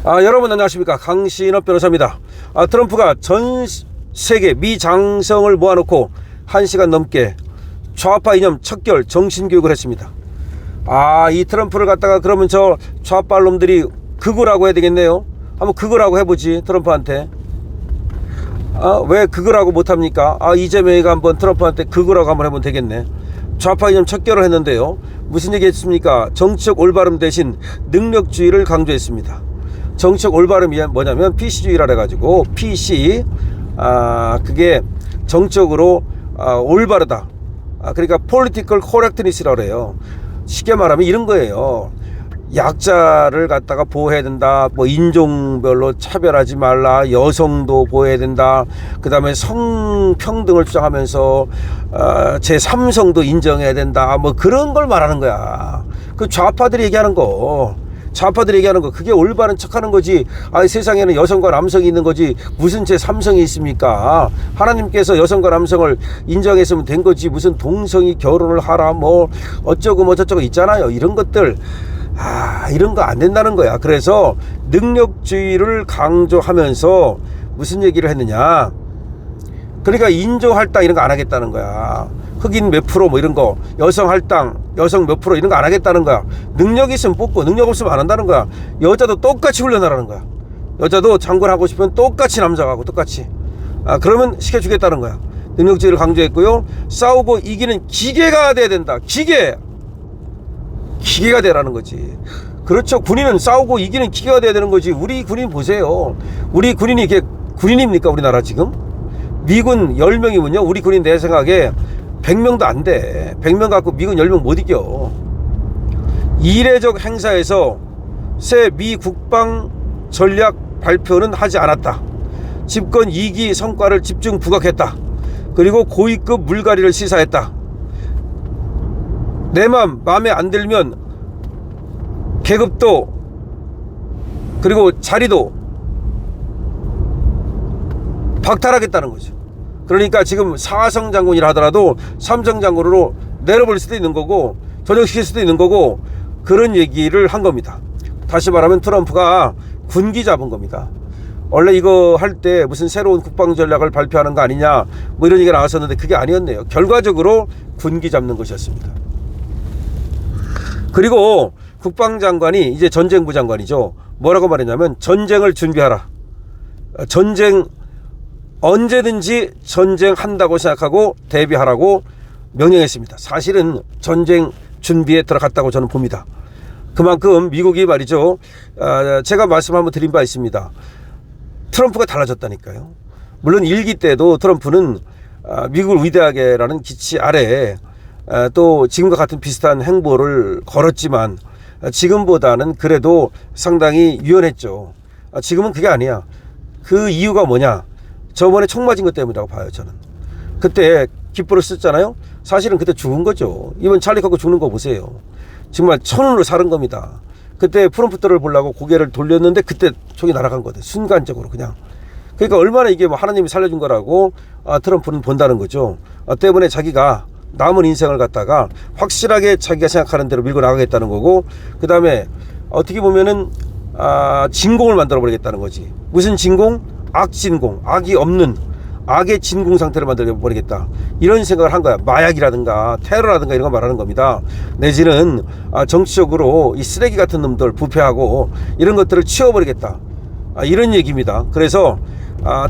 여러분 안녕하십니까, 강신업 변호사입니다. 트럼프가 전 세계 미 장성을 모아놓고 1시간 넘게 좌파 이념 척결 정신교육을 했습니다. 이 트럼프를 갖다가 그러면 저 좌파 놈들이 극우라고 해야 되겠네요. 한번 극우라고 해보지, 트럼프한테. 왜 극우라고 못합니까? 이재명이가 한번 트럼프한테 극우라고 한번 해보면 되겠네. 좌파 이념 척결을 했는데요, 무슨 얘기 했습니까? 정치적 올바름 대신 능력주의를 강조했습니다. 정치적 올바름이 뭐냐면 PC주의라 해가지고, PC 그게 정적으로 올바르다. 그러니까 political correctness라고 해요. 쉽게 말하면 이런 거예요. 약자를 갖다가 보호해야 된다, 뭐 인종별로 차별하지 말라, 여성도 보호해야 된다, 그 다음에 성평등을 주장하면서 제3성도 인정해야 된다, 뭐 그런 걸 말하는 거야. 그 좌파들이 얘기하는 거, 그게 올바른 척하는 거지. 세상에는 여성과 남성이 있는 거지 무슨 제3성이 있습니까? 하나님께서 여성과 남성을 인정했으면 된 거지, 무슨 동성이 결혼을 하라 뭐 어쩌고 뭐 저쩌고 있잖아요. 이런 것들, 이런 거 안 된다는 거야. 그래서 능력주의를 강조하면서 무슨 얘기를 했느냐, 그러니까 인종할당 이런 거 안 하겠다는 거야. 흑인 몇 프로 뭐 이런 거, 여성 할당, 여성 몇 프로 이런 거 안 하겠다는 거야. 능력 있으면 뽑고 능력 없으면 안 한다는 거야. 여자도 똑같이 훈련하라는 거야. 여자도 장군 하고 싶으면 똑같이 남자가 하고 똑같이. 그러면 시켜주겠다는 거야. 능력주의를 강조했고요. 싸우고 이기는 기계가 돼야 된다. 기계가 되라는 거지. 그렇죠. 군인은 싸우고 이기는 기계가 돼야 되는 거지. 우리 군인 보세요. 우리 군인이 이게 군인입니까? 우리나라 지금? 미군 10명이면요, 우리 군인 내 생각에 100명도 안 돼. 100명 갖고 미군 10명 못 이겨. 이례적 행사에서 새 미 국방 전략 발표는 하지 않았다. 집권 2기 성과를 집중 부각했다. 그리고 고위급 물갈이를 시사했다. 내 마음에 안 들면 계급도 그리고 자리도 박탈하겠다는 거죠. 그러니까 지금 4성 장군이라 하더라도 3성 장군으로 내려버릴 수도 있는 거고, 전역시킬 수도 있는 거고, 그런 얘기를 한 겁니다. 다시 말하면 트럼프가 군기 잡은 겁니다. 원래 이거 할 때 무슨 새로운 국방 전략을 발표하는 거 아니냐 뭐 이런 얘기가 나왔었는데 그게 아니었네요. 결과적으로 군기 잡는 것이었습니다. 그리고 국방장관이 이제 전쟁부 장관이죠. 뭐라고 말했냐면, 전쟁을 준비하라. 언제든지 전쟁한다고 생각하고 대비하라고 명령했습니다. 사실은 전쟁 준비에 들어갔다고 저는 봅니다. 그만큼 미국이 말이죠, 제가 말씀 한번 드린 바 있습니다. 트럼프가 달라졌다니까요. 물론 1기 때도 트럼프는 미국을 위대하게라는 기치 아래에 또 지금과 같은 비슷한 행보를 걸었지만 지금보다는 그래도 상당히 유연했죠. 지금은 그게 아니야. 그 이유가 뭐냐, 저번에 총 맞은 것 때문이라고 봐요. 저는 그때 깃불을 썼잖아요. 사실은 그때 죽은 거죠. 이번 찰리 갖고 죽는 거 보세요. 정말 천운으로 사는 겁니다. 그때 프롬프터를 보려고 고개를 돌렸는데 그때 총이 날아간 거든, 순간적으로 그냥. 그러니까 얼마나 이게 뭐 하나님이 살려준 거라고 트럼프는 본다는 거죠. 때문에 자기가 남은 인생을 갖다가 확실하게 자기가 생각하는 대로 밀고 나가겠다는 거고, 그 다음에 어떻게 보면은 진공을 만들어 버리겠다는 거지. 무슨 진공? 악진공, 악이 없는 악의 진공 상태를 만들어 버리겠다, 이런 생각을 한 거야. 마약이라든가 테러라든가 이런 거 말하는 겁니다. 내지는 정치적으로 이 쓰레기 같은 놈들 부패하고 이런 것들을 치워버리겠다, 이런 얘기입니다. 그래서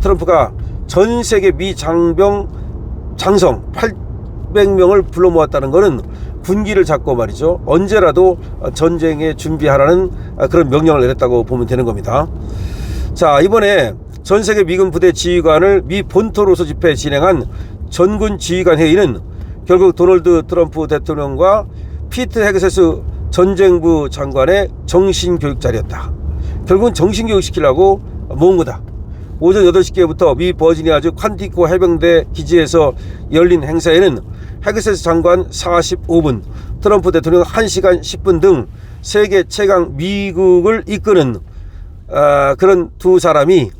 트럼프가 전 세계 미 장성 800명을 불러 모았다는 거는 군기를 잡고 말이죠, 언제라도 전쟁에 준비하라는 그런 명령을 내렸다고 보면 되는 겁니다. 자, 이번에 전 세계 미군 부대 지휘관을 미 본토로 소집해 진행한 전군 지휘관 회의는 결국 도널드 트럼프 대통령과 피트 헤그세스 전쟁부 장관의 정신교육 자리였다. 결국은 정신교육 시키려고 모은 거다. 오전 8시께부터 미 버지니아주 퀀티코 해병대 기지에서 열린 행사에는 헤그세스 장관 45분, 트럼프 대통령 1시간 10분 등 세계 최강 미국을 이끄는 그런 두 사람이,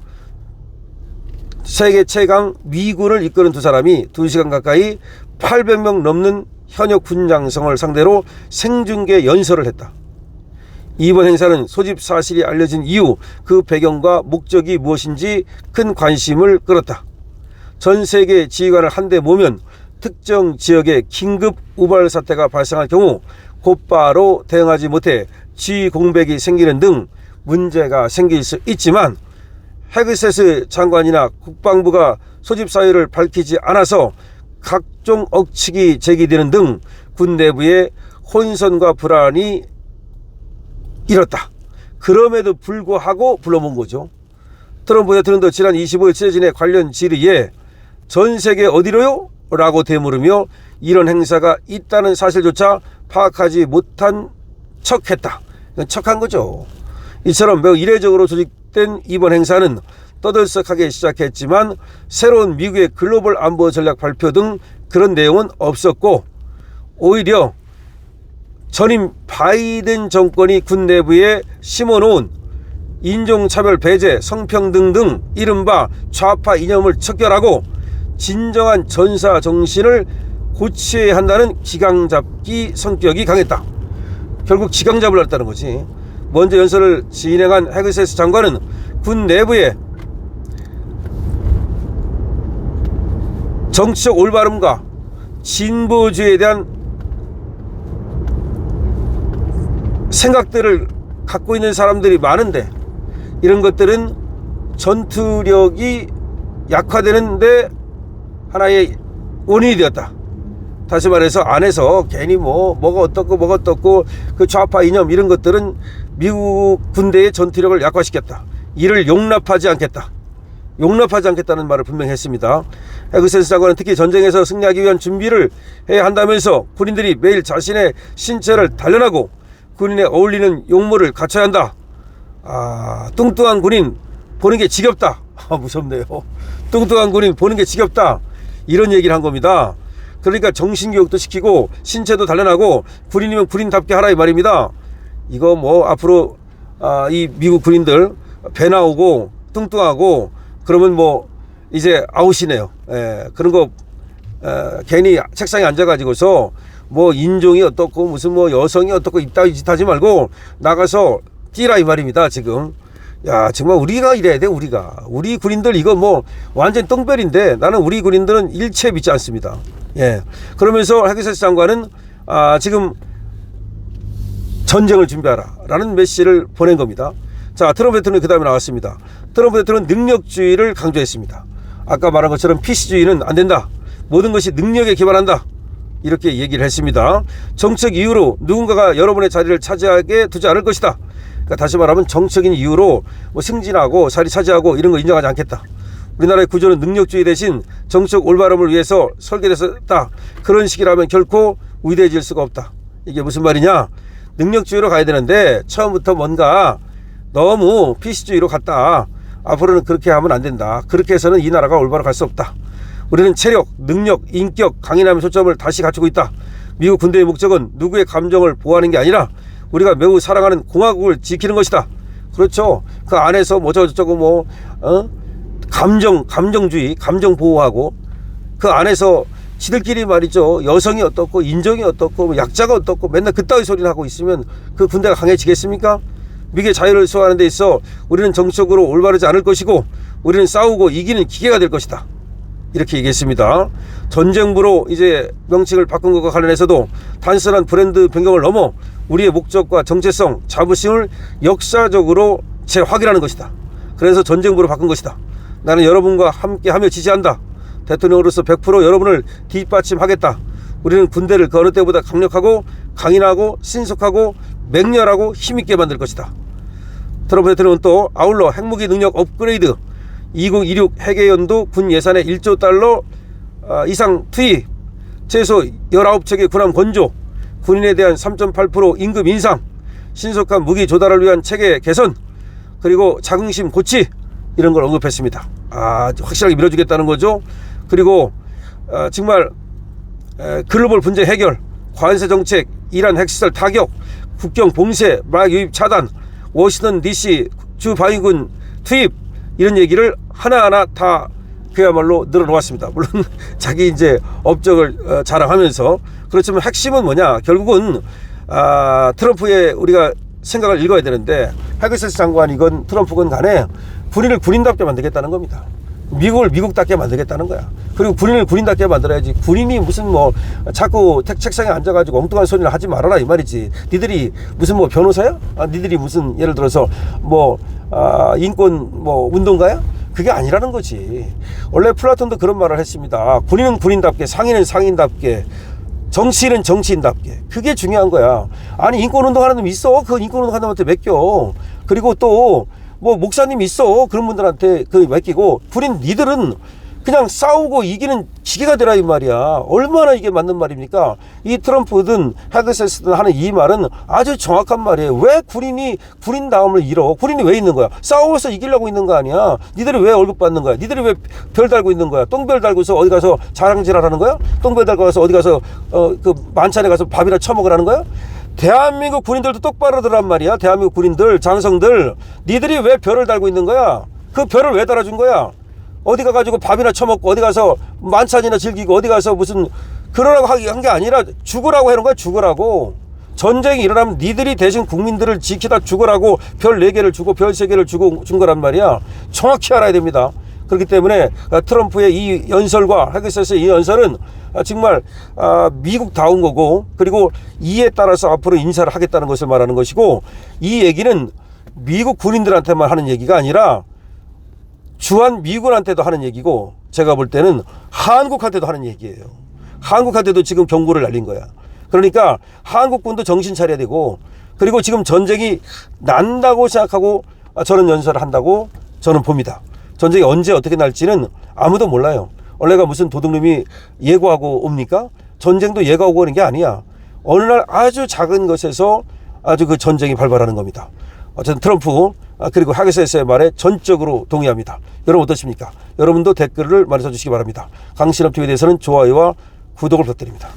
세계 최강 미군을 이끄는 두 사람이 2시간 가까이 800명 넘는 현역 군장성을 상대로 생중계 연설을 했다. 이번 행사는 소집 사실이 알려진 이후 그 배경과 목적이 무엇인지 큰 관심을 끌었다. 전 세계 지휘관을 한데 모으면 특정 지역에 긴급 우발 사태가 발생할 경우 곧바로 대응하지 못해 지휘 공백이 생기는 등 문제가 생길 수 있지만 헤그세스 장관이나 국방부가 소집 사유를 밝히지 않아서 각종 억측이 제기되는 등 군 내부의 혼선과 불안이 일었다. 그럼에도 불구하고 불러본 거죠. 트럼프 대통령도 지난 25일 취재진의 관련 질의에 전 세계 어디로요? 라고 되물으며 이런 행사가 있다는 사실조차 파악하지 못한 척했다. 척한 거죠. 이처럼 매우 이례적으로 조직된 이번 행사는 떠들썩하게 시작했지만 새로운 미국의 글로벌 안보 전략 발표 등 그런 내용은 없었고 오히려 전임 바이든 정권이 군 내부에 심어놓은 인종차별 배제, 성평등 등 이른바 좌파 이념을 척결하고 진정한 전사 정신을 고취해야 한다는 기강잡기 성격이 강했다. 결국 기강잡으려 했다는 거지. 먼저 연설을 진행한 헤그세스 장관은 군 내부에 정치적 올바름과 진보주의에 대한 생각들을 갖고 있는 사람들이 많은데 이런 것들은 전투력이 약화되는데 하나의 원인이 되었다. 다시 말해서 안에서 괜히 뭐가 어떻고 그 좌파 이념 이런 것들은 미국 군대의 전투력을 약화시켰다. 이를 용납하지 않겠다는 말을 분명히 했습니다. 헤그세스 장관은 특히 전쟁에서 승리하기 위한 준비를 해야 한다면서 군인들이 매일 자신의 신체를 단련하고 군인에 어울리는 용모를 갖춰야 한다. 뚱뚱한 군인 보는 게 지겹다. 무섭네요. 뚱뚱한 군인 보는 게 지겹다. 이런 얘기를 한 겁니다. 그러니까 정신교육도 시키고 신체도 단련하고 군인이면 군인답게 하라 이 말입니다. 이거 앞으로 이 미국 군인들 배 나오고 뚱뚱하고 그러면 이제 아웃이네요. 그런 거 괜히 책상에 앉아가지고서 인종이 어떻고 무슨 여성이 어떻고 이따위 짓 하지 말고 나가서 뛰라 이 말입니다. 지금 정말 우리가 이래야 돼. 우리 군인들 이거 완전 똥별인데 나는 우리 군인들은 일체 믿지 않습니다. 그러면서 헤그세스 장관은 지금 전쟁을 준비하라 라는 메시지를 보낸 겁니다. 자, 트럼프 대통령이 그 다음에 나왔습니다. 트럼프 대통령은 능력주의를 강조했습니다. 아까 말한 것처럼 PC주의는 안 된다. 모든 것이 능력에 기반한다. 이렇게 얘기를 했습니다. 정책 이유로 누군가가 여러분의 자리를 차지하게 두지 않을 것이다. 그러니까 다시 말하면 정책인 이유로 승진하고 자리 차지하고 이런 거 인정하지 않겠다. 우리나라의 구조는 능력주의 대신 정책 올바름을 위해서 설계됐다. 그런 식이라면 결코 위대해질 수가 없다. 이게 무슨 말이냐? 능력주의로 가야 되는데 처음부터 뭔가 너무 PC주의로 갔다. 앞으로는 그렇게 하면 안 된다. 그렇게 해서는 이 나라가 올바로 갈 수 없다. 우리는 체력, 능력, 인격, 강인함의 초점을 다시 갖추고 있다. 미국 군대의 목적은 누구의 감정을 보호하는 게 아니라 우리가 매우 사랑하는 공화국을 지키는 것이다. 그렇죠. 그 안에서 저쩌고 감정주의, 감정 보호하고 그 안에서 지들끼리 말이죠. 여성이 어떻고 인종이 어떻고 약자가 어떻고 맨날 그따위 소리를 하고 있으면 그 군대가 강해지겠습니까? 미국의 자유를 수호하는 데 있어 우리는 정치적으로 올바르지 않을 것이고 우리는 싸우고 이기는 기계가 될 것이다. 이렇게 얘기했습니다. 전쟁부로 이제 명칭을 바꾼 것과 관련해서도 단순한 브랜드 변경을 넘어 우리의 목적과 정체성, 자부심을 역사적으로 재확인하는 것이다. 그래서 전쟁부로 바꾼 것이다. 나는 여러분과 함께하며 지지한다. 대통령으로서 100% 여러분을 뒷받침하겠다. 우리는 군대를 그 어느 때보다 강력하고 강인하고 신속하고 맹렬하고 힘있게 만들 것이다. 트럼프 대통령은 또 아울러 핵무기 능력 업그레이드 2026 핵예연도 군 예산의 1조 달러 이상 투입, 최소 19척의 군함 건조, 군인에 대한 3.8% 임금 인상, 신속한 무기 조달을 위한 체계 개선, 그리고 자긍심 고치 이런 걸 언급했습니다. 확실하게 밀어주겠다는 거죠. 그리고 정말 글로벌 분쟁 해결, 관세 정책, 이란 핵시설 타격, 국경 봉쇄, 마약 유입 차단, 워싱턴 DC 주 방위군 투입 이런 얘기를 하나하나 다 그야말로 늘어놓았습니다. 물론 자기 이제 업적을 자랑하면서. 그렇지만 핵심은 뭐냐? 결국은 트럼프의 우리가 생각을 읽어야 되는데, 해그세스 장관이건 트럼프건 간에 군인을 군인답게 만들겠다는 겁니다. 미국을 미국답게 만들겠다는 거야. 그리고 군인을 군인답게 만들어야지. 군인이 무슨 뭐 자꾸 책상에 앉아가지고 엉뚱한 소리를 하지 말아라 이 말이지. 니들이 무슨 뭐 변호사야? 니들이 무슨 예를 들어서 뭐 인권 뭐 운동가야? 그게 아니라는 거지. 원래 플라톤도 그런 말을 했습니다. 군인은 군인답게, 상인은 상인답게, 정치인은 정치인답게. 그게 중요한 거야. 아니 인권운동 하는 놈 있어. 그 인권운동 하는 놈한테 맡겨. 그리고 또 뭐 목사님 있어. 그런 분들한테 그 맡기고, 군인 니들은 그냥 싸우고 이기는 기계가 되라 이 말이야. 얼마나 이게 맞는 말입니까? 이 트럼프든 해그세스든 하는 이 말은 아주 정확한 말이에요. 왜 군인이 군인다움을 잃어? 군인이 왜 있는 거야? 싸워서 이기려고 있는 거 아니야. 니들이 왜 월급 받는 거야? 니들이 왜 별 달고 있는 거야? 똥별 달고서 어디 가서 자랑질을 하는 거야? 똥별 달고 가서 어디 가서 그 만찬에 가서 밥이나 처먹으라는 거야? 대한민국 군인들도 똑바로 들란 말이야. 대한민국 군인들, 장성들, 니들이 왜 별을 달고 있는 거야? 그 별을 왜 달아준 거야? 어디 가가지고 밥이나 처먹고, 어디 가서 만찬이나 즐기고, 어디 가서 무슨 그러라고 한 게 아니라 죽으라고 해놓은 거야. 죽으라고. 전쟁이 일어나면 니들이 대신 국민들을 지키다 죽으라고 별 4개를 주고 별 3개를 주고 준 거란 말이야. 정확히 알아야 됩니다. 그렇기 때문에 트럼프의 이 연설과 해그세스의 이 연설은 정말 미국다운 거고, 그리고 이에 따라서 앞으로 인사를 하겠다는 것을 말하는 것이고, 이 얘기는 미국 군인들한테만 하는 얘기가 아니라 주한 미군한테도 하는 얘기고, 제가 볼 때는 한국한테도 하는 얘기예요. 한국한테도 지금 경고를 날린 거야. 그러니까 한국군도 정신 차려야 되고, 그리고 지금 전쟁이 난다고 생각하고 저런 연설을 한다고 저는 봅니다. 전쟁이 언제 어떻게 날지는 아무도 몰라요. 원래가 무슨 도둑놈이 예고하고 옵니까? 전쟁도 예고하고 오는 게 아니야. 어느 날 아주 작은 것에서 아주 그 전쟁이 발발하는 겁니다. 어쨌든 트럼프 그리고 해그세스의 말에 전적으로 동의합니다. 여러분 어떠십니까? 여러분도 댓글을 많이 써주시기 바랍니다. 강신업 TV에 대해서는 좋아요와 구독을 부탁드립니다.